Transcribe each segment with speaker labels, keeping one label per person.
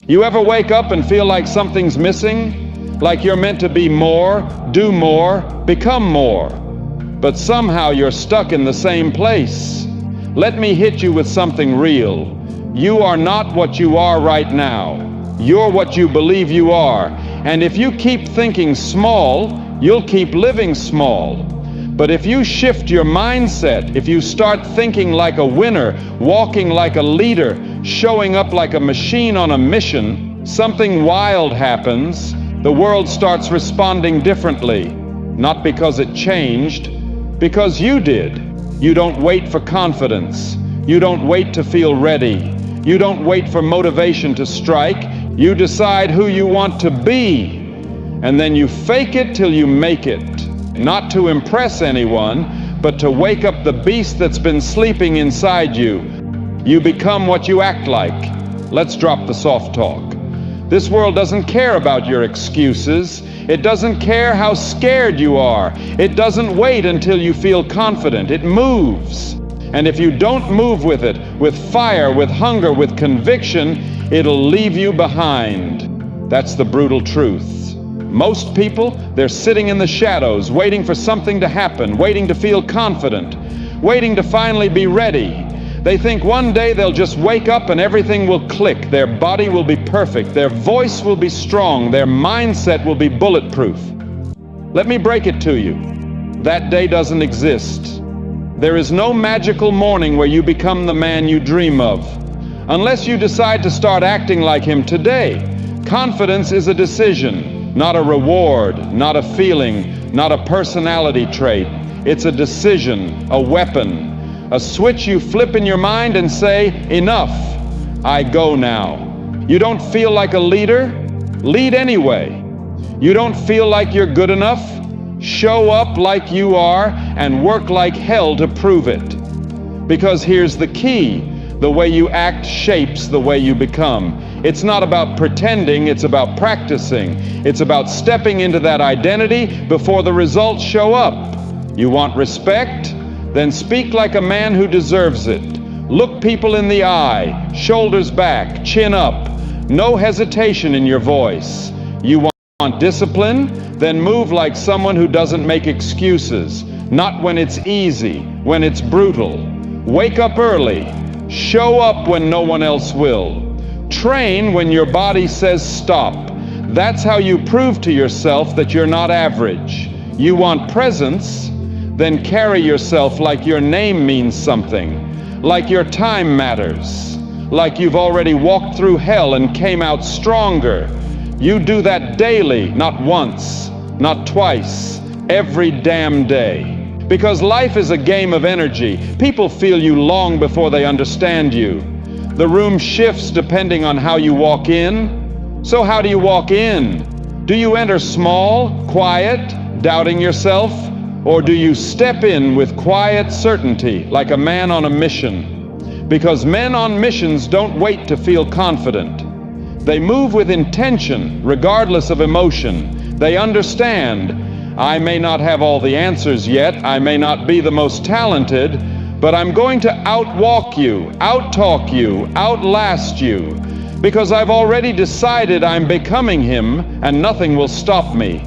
Speaker 1: You ever wake up and feel like something's missing? Like you're meant to be more, do more, become more. But somehow you're stuck in the same place. Let me hit you with something real. You are not what you are right now. You're what you believe you are. And if you keep thinking small, you'll keep living small. But if you shift your mindset, if you start thinking like a winner, walking like a leader, showing up like a machine on a mission, something wild happens. The world starts responding differently. Not because it changed, because you did. You don't wait for confidence. You don't wait to feel ready. You don't wait for motivation to strike. You decide who you want to be. And then you fake it till you make it. Not to impress anyone, but to wake up the beast that's been sleeping inside you. You become what you act like. Let's drop the soft talk. This world doesn't care about your excuses. It doesn't care how scared you are. It doesn't wait until you feel confident. It moves. And if you don't move with it, with fire, with hunger, with conviction, it'll leave you behind. That's the brutal truth. Most people, they're sitting in the shadows, waiting for something to happen, waiting to feel confident, waiting to finally be ready. They think one day they'll just wake up and everything will click. Their body will be perfect. Their voice will be strong. Their mindset will be bulletproof. Let me break it to you. That day doesn't exist. There is no magical morning where you become the man you dream of. Unless you decide to start acting like him today. Confidence is a decision, not a reward, not a feeling, not a personality trait. It's a decision, a weapon. A switch you flip in your mind and say, enough, I go now. You don't feel like a leader? Lead anyway. You don't feel like you're good enough? Show up like you are and work like hell to prove it. Because here's the key, the way you act shapes the way you become. It's not about pretending, it's about practicing. It's about stepping into that identity before the results show up. You want respect? Then speak like a man who deserves it. Look people in the eye, shoulders back, chin up. No hesitation in your voice. You want discipline? Then move like someone who doesn't make excuses. Not when it's easy, when it's brutal. Wake up early. Show up when no one else will. Train when your body says stop. That's how you prove to yourself that you're not average. You want presence? Then carry yourself like your name means something, like your time matters, like you've already walked through hell and came out stronger. You do that daily, not once, not twice, every damn day. Because life is a game of energy. People feel you long before they understand you. The room shifts depending on how you walk in. So how do you walk in? Do you enter small, quiet, doubting yourself? Or do you step in with quiet certainty, like a man on a mission? Because men on missions don't wait to feel confident. They move with intention, regardless of emotion. They understand, I may not have all the answers yet, I may not be the most talented, but I'm going to outwalk you, outtalk you, outlast you, because I've already decided I'm becoming him and nothing will stop me.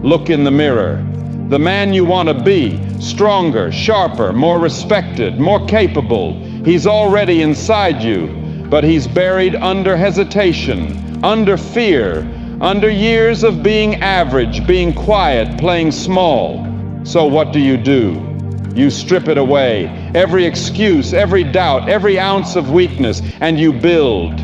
Speaker 1: Look in the mirror. The man you want to be, stronger, sharper, more respected, more capable. He's already inside you, but he's buried under hesitation, under fear, under years of being average, being quiet, playing small. So what do? You strip it away, every excuse, every doubt, every ounce of weakness, and you build.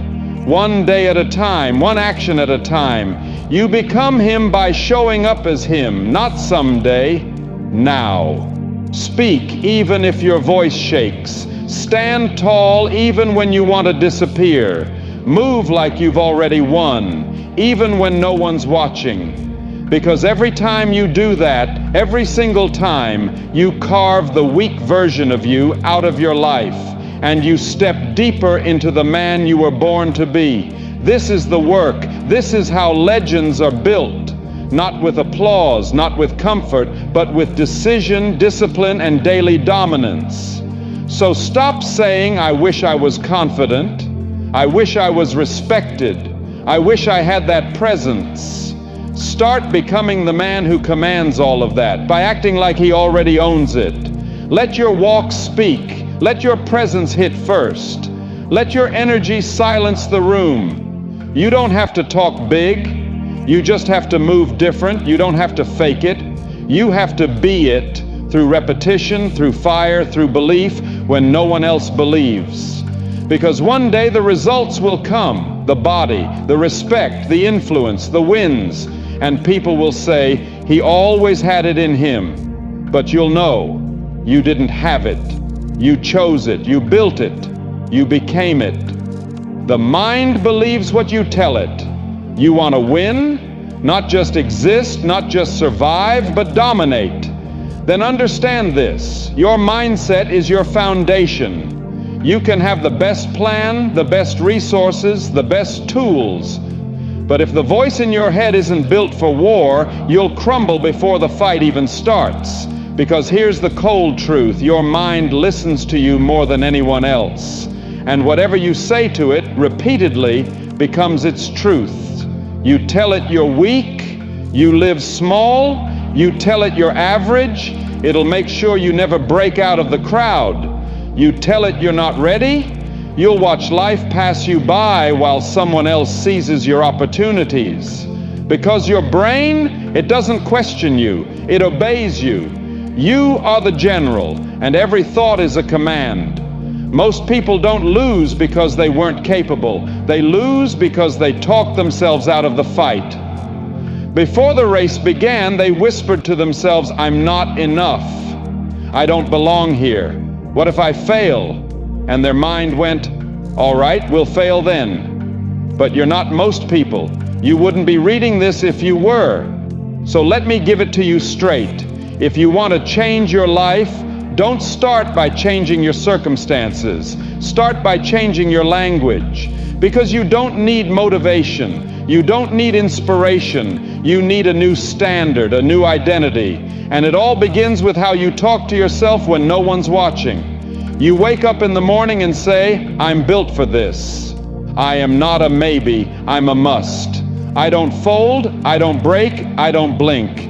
Speaker 1: One day at a time, one action at a time. You become him by showing up as him, not someday, now. Speak even if your voice shakes. Stand tall even when you want to disappear. Move like you've already won, even when no one's watching. Because every time you do that, every single time, you carve the weak version of you out of your life, and you step deeper into the man you were born to be. This is the work. This is how legends are built. Not with applause, not with comfort, but with decision, discipline, and daily dominance. So stop saying, I wish I was confident. I wish I was respected. I wish I had that presence. Start becoming the man who commands all of that by acting like he already owns it. Let your walk speak. Let your presence hit first. Let your energy silence the room. You don't have to talk big. You just have to move different. You don't have to fake it. You have to be it through repetition, through fire, through belief when no one else believes. Because one day the results will come, the body, the respect, the influence, the wins, and people will say, he always had it in him. But you'll know you didn't have it. You chose it. You built it. You became it. The mind believes what you tell it. You want to win, not just exist, not just survive, but dominate. Then understand this. Your mindset is your foundation. You can have the best plan, the best resources, the best tools. But if the voice in your head isn't built for war, you'll crumble before the fight even starts. Because here's the cold truth. Your mind listens to you more than anyone else. And whatever you say to it repeatedly becomes its truth. You tell it you're weak, you live small, you tell it you're average, it'll make sure you never break out of the crowd. You tell it you're not ready, you'll watch life pass you by while someone else seizes your opportunities. Because your brain, it doesn't question you, it obeys you. You are the general, and every thought is a command. Most people don't lose because they weren't capable. They lose because they talked themselves out of the fight. Before the race began, they whispered to themselves, I'm not enough. I don't belong here. What if I fail? And their mind went, all right, we'll fail then. But you're not most people. You wouldn't be reading this if you were. So let me give it to you straight. If you want to change your life, don't start by changing your circumstances. Start by changing your language. Because you don't need motivation. You don't need inspiration. You need a new standard, a new identity. And it all begins with how you talk to yourself when no one's watching. You wake up in the morning and say, I'm built for this. I am not a maybe, I'm a must. I don't fold, I don't break, I don't blink.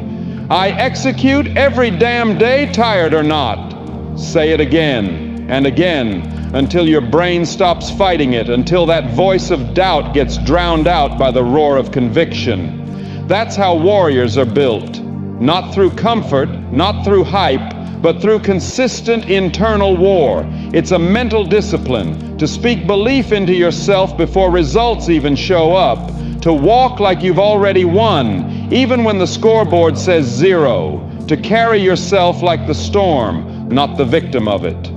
Speaker 1: I execute every damn day, tired or not. Say it again and again until your brain stops fighting it, until that voice of doubt gets drowned out by the roar of conviction. That's how warriors are built. Not through comfort, not through hype, but through consistent internal war. It's a mental discipline to speak belief into yourself before results even show up, to walk like you've already won, even when the scoreboard says 0, to carry yourself like the storm, not the victim of it.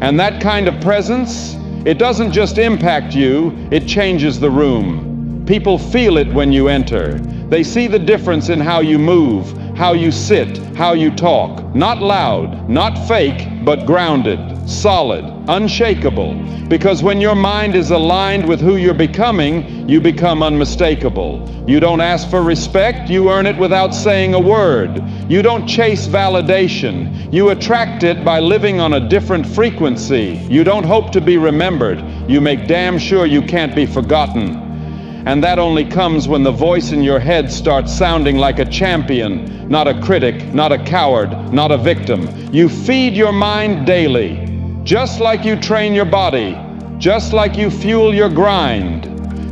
Speaker 1: And that kind of presence, it doesn't just impact you, it changes the room. People feel it when you enter. They see the difference in how you move, how you sit, how you talk. Not loud, not fake, but grounded, solid, unshakable. Because when your mind is aligned with who you're becoming, you become unmistakable. You don't ask for respect, you earn it without saying a word. You don't chase validation. You attract it by living on a different frequency. You don't hope to be remembered. You make damn sure you can't be forgotten. And that only comes when the voice in your head starts sounding like a champion, not a critic, not a coward, not a victim. You feed your mind daily, just like you train your body, just like you fuel your grind.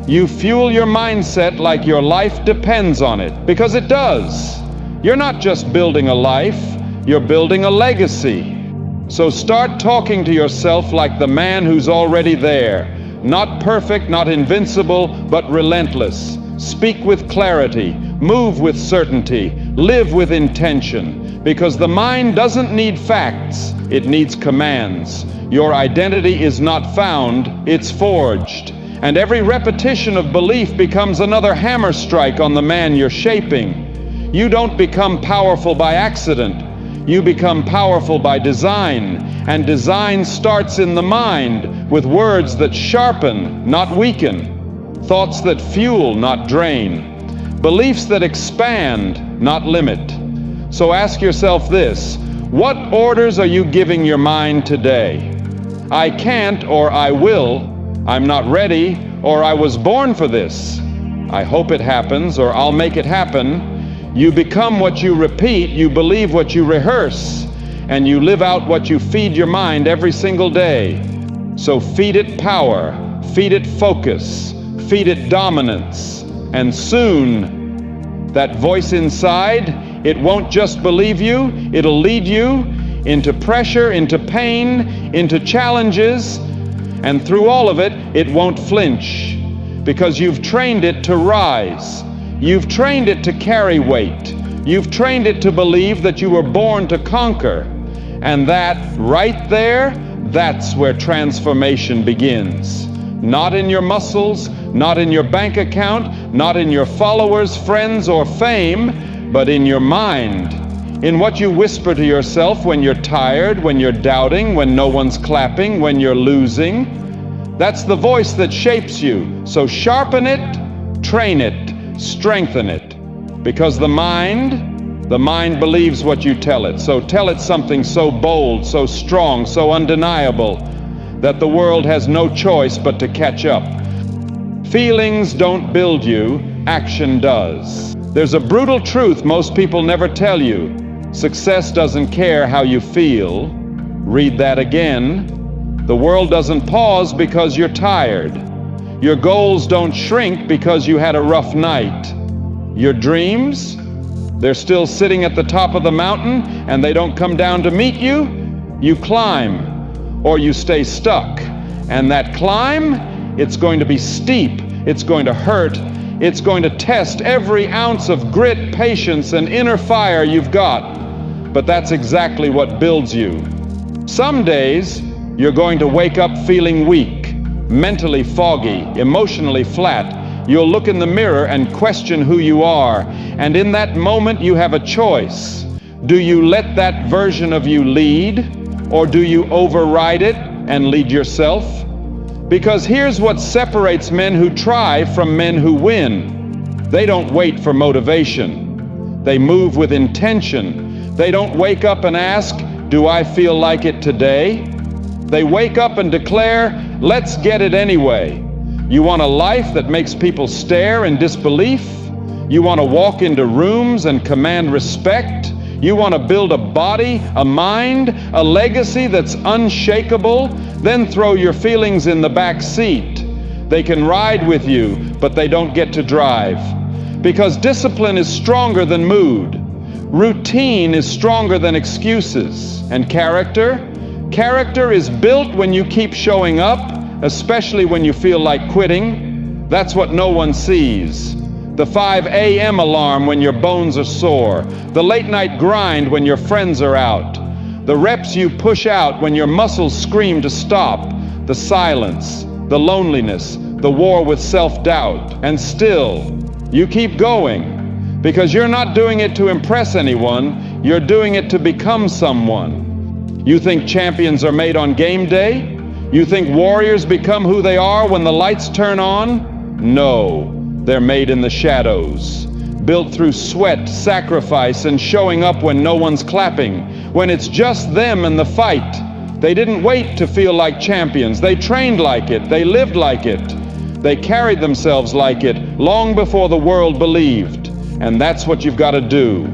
Speaker 1: You fuel your mindset like your life depends on it, because it does. You're not just building a life, you're building a legacy. So start talking to yourself like the man who's already there. Not perfect, not invincible, but relentless. Speak with clarity, move with certainty, live with intention. Because the mind doesn't need facts, it needs commands. Your identity is not found, it's forged. And every repetition of belief becomes another hammer strike on the man you're shaping. You don't become powerful by accident. You become powerful by design, and design starts in the mind with words that sharpen, not weaken, thoughts that fuel, not drain, beliefs that expand, not limit. So ask yourself this: what orders are you giving your mind today? I can't, or I will. I'm not ready, or I was born for this. I hope it happens, or I'll make it happen. You become what you repeat, you believe what you rehearse, and you live out what you feed your mind every single day. So feed it power, feed it focus, feed it dominance, and soon that voice inside, it won't just believe you, it'll lead you into pressure, into pain, into challenges, and through all of it, it won't flinch, because you've trained it to rise. You've trained it to carry weight. You've trained it to believe that you were born to conquer. And that right there, that's where transformation begins. Not in your muscles, not in your bank account, not in your followers, friends, or fame, but in your mind. In what you whisper to yourself when you're tired, when you're doubting, when no one's clapping, when you're losing. That's the voice that shapes you. So sharpen it, train it, strengthen it. Because the mind believes what you tell it. So tell it something so bold, so strong, so undeniable that the world has no choice but to catch up. Feelings don't build you, action does. There's a brutal truth most people never tell you. Success doesn't care how you feel. Read that again. The world doesn't pause because you're tired. Your goals don't shrink because you had a rough night. Your dreams, they're still sitting at the top of the mountain and they don't come down to meet you. You climb or you stay stuck. And that climb, it's going to be steep. It's going to hurt. It's going to test every ounce of grit, patience, and inner fire you've got. But that's exactly what builds you. Some days, you're going to wake up feeling weak, mentally foggy, emotionally flat. You'll look in the mirror and question who you are. And in that moment, you have a choice. Do you let that version of you lead, or do you override it and lead yourself? Because here's what separates men who try from men who win. They don't wait for motivation. They move with intention. They don't wake up and ask, do I feel like it today? They wake up and declare, let's get it anyway. You want a life that makes people stare in disbelief? You want to walk into rooms and command respect? You want to build a body, a mind, a legacy that's unshakable? Then throw your feelings in the back seat. They can ride with you, but they don't get to drive. Because discipline is stronger than mood. Routine is stronger than excuses. And character? Character is built when you keep showing up, especially when you feel like quitting. That's what no one sees. The 5 a.m. alarm when your bones are sore. The late night grind when your friends are out. The reps you push out when your muscles scream to stop. The silence, the loneliness, the war with self-doubt. And still, you keep going. Because you're not doing it to impress anyone, you're doing it to become someone. You think champions are made on game day? You think warriors become who they are when the lights turn on? No, they're made in the shadows, built through sweat, sacrifice, and showing up when no one's clapping, when it's just them and the fight. They didn't wait to feel like champions. They trained like it. They lived like it. They carried themselves like it long before the world believed. And that's what you've got to do.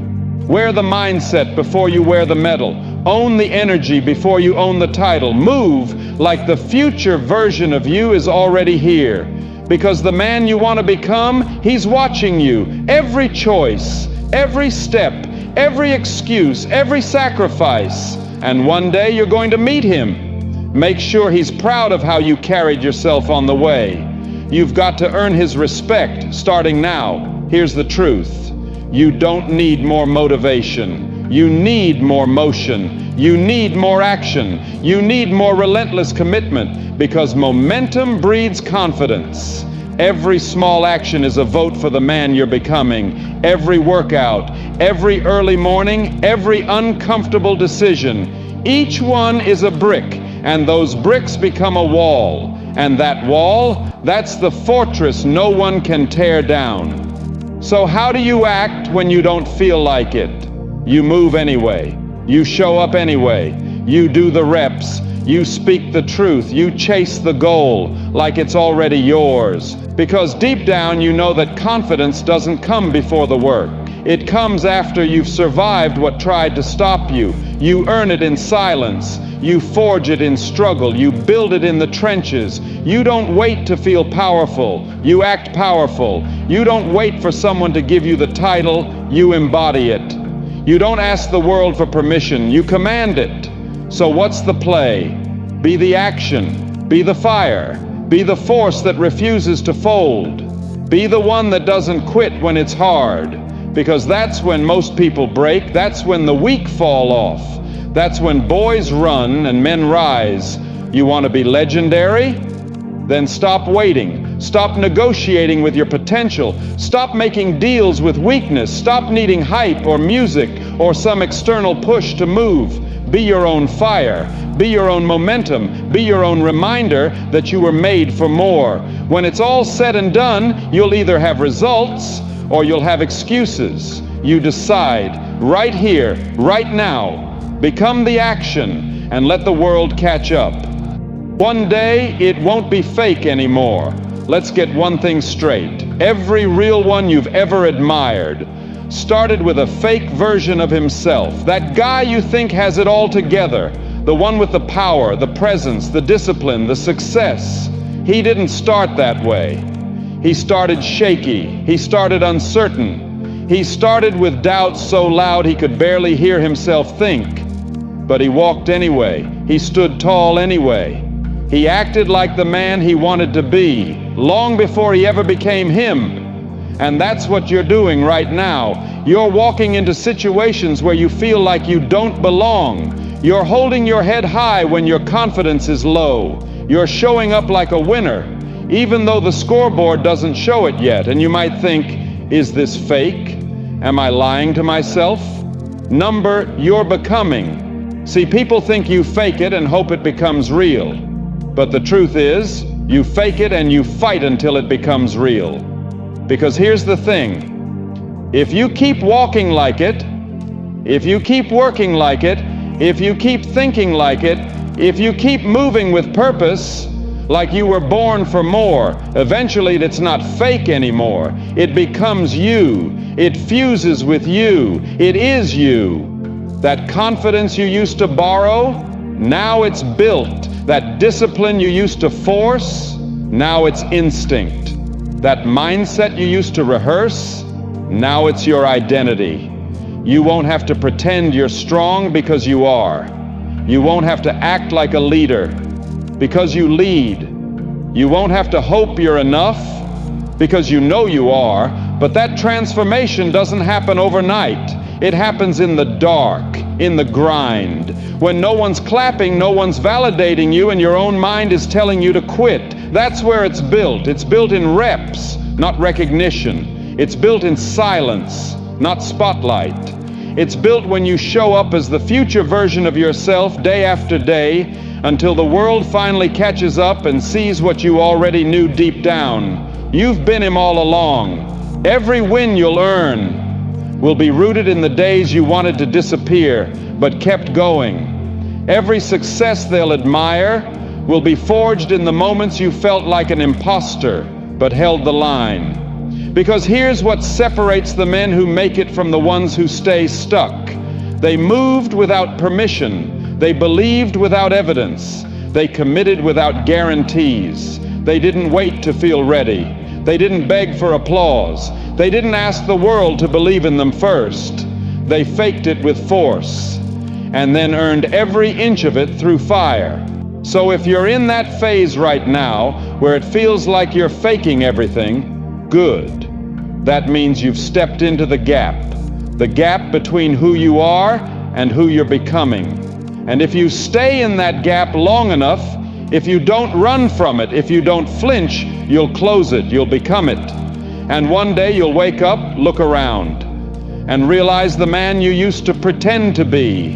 Speaker 1: Wear the mindset before you wear the medal. Own the energy before you own the title. Move like the future version of you is already here. Because the man you want to become, he's watching you. Every choice, every step, every excuse, every sacrifice. And one day you're going to meet him. Make sure he's proud of how you carried yourself on the way. You've got to earn his respect starting now. Here's the truth. You don't need more motivation. You need more motion. You need more action. You need more relentless commitment, because momentum breeds confidence. Every small action is a vote for the man you're becoming. Every workout, every early morning, every uncomfortable decision, each one is a brick, and those bricks become a wall. And that wall, that's the fortress no one can tear down. So how do you act when you don't feel like it? You move anyway. You show up anyway. You do the reps. You speak the truth. You chase the goal like it's already yours. Because deep down you know that confidence doesn't come before the work. It comes after you've survived what tried to stop you. You earn it in silence. You forge it in struggle. You build it in the trenches. You don't wait to feel powerful. You act powerful. You don't wait for someone to give you the title. You embody it. You don't ask the world for permission. You command it. So what's the play? Be the action. Be the fire. Be the force that refuses to fold. Be the one that doesn't quit when it's hard. Because that's when most people break. That's when the weak fall off. That's when boys run and men rise. You want to be legendary? Then stop waiting. Stop negotiating with your potential. Stop making deals with weakness. Stop needing hype or music or some external push to move. Be your own fire. Be your own momentum. Be your own reminder that you were made for more. When it's all said and done, you'll either have results or you'll have excuses. You decide right here, right now. Become the action and let the world catch up. One day, it won't be fake anymore. Let's get one thing straight. Every real one you've ever admired started with a fake version of himself. That guy you think has it all together, the one with the power, the presence, the discipline, the success. He didn't start that way. He started shaky. He started uncertain. He started with doubts so loud he could barely hear himself think. But he walked anyway. He stood tall anyway. He acted like the man he wanted to be, long before he ever became him. And that's what you're doing right now. You're walking into situations where you feel like you don't belong. You're holding your head high when your confidence is low. You're showing up like a winner, even though the scoreboard doesn't show it yet. And you might think, is this fake? Am I lying to myself? Number, you're becoming. See, people think you fake it and hope it becomes real. But the truth is, you fake it and you fight until it becomes real. Because here's the thing. If you keep walking like it, if you keep working like it, if you keep thinking like it, if you keep moving with purpose, like you were born for more, eventually it's not fake anymore. It becomes you. It fuses with you. It is you. That confidence you used to borrow, now it's built. That discipline you used to force, now it's instinct. That mindset you used to rehearse, now it's your identity. You won't have to pretend you're strong because you are. You won't have to act like a leader because you lead. You won't have to hope you're enough because you know you are. But that transformation doesn't happen overnight. It happens in the dark, in the grind. When no one's clapping, no one's validating you, and your own mind is telling you to quit. That's where it's built. It's built in reps, not recognition. It's built in silence, not spotlight. It's built when you show up as the future version of yourself day after day until the world finally catches up and sees what you already knew deep down. You've been him all along. Every win you'll earn will be rooted in the days you wanted to disappear but kept going. Every success they'll admire will be forged in the moments you felt like an imposter but held the line. Because here's what separates the men who make it from the ones who stay stuck. They moved without permission. They believed without evidence. They committed without guarantees. They didn't wait to feel ready. They didn't beg for applause. They didn't ask the world to believe in them first. They faked it with force and then earned every inch of it through fire. So if you're in that phase right now where it feels like you're faking everything, good. That means you've stepped into the gap between who you are and who you're becoming. And if you stay in that gap long enough, if you don't run from it, if you don't flinch, you'll close it, you'll become it. And one day you'll wake up, look around, and realize the man you used to pretend to be,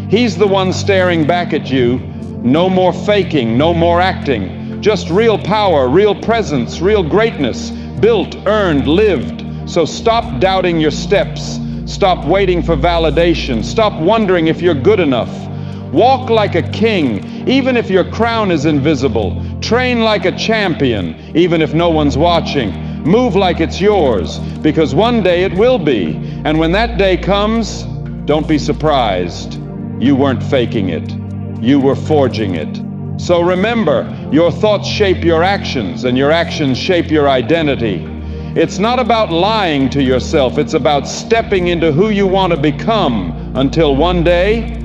Speaker 1: he's the one staring back at you. No more faking, no more acting, just real power, real presence, real greatness, built, earned, lived. So stop doubting your steps. Stop waiting for validation. Stop wondering if you're good enough. Walk like a king, even if your crown is invisible. Train like a champion, even if no one's watching. Move like it's yours, because one day it will be. And when that day comes, don't be surprised. You weren't faking it. You were forging it. So remember, your thoughts shape your actions, and your actions shape your identity. It's not about lying to yourself. It's about stepping into who you want to become until one day,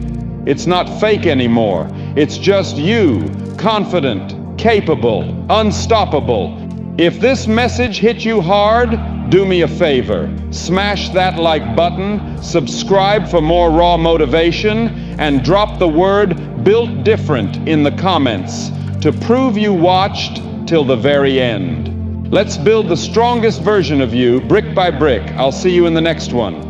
Speaker 1: it's not fake anymore. It's just you, confident, capable, unstoppable. If this message hit you hard, do me a favor. Smash that like button, subscribe for more raw motivation, and drop the word "Built Different" in the comments to prove you watched till the very end. Let's build the strongest version of you, brick by brick. I'll see you in the next one.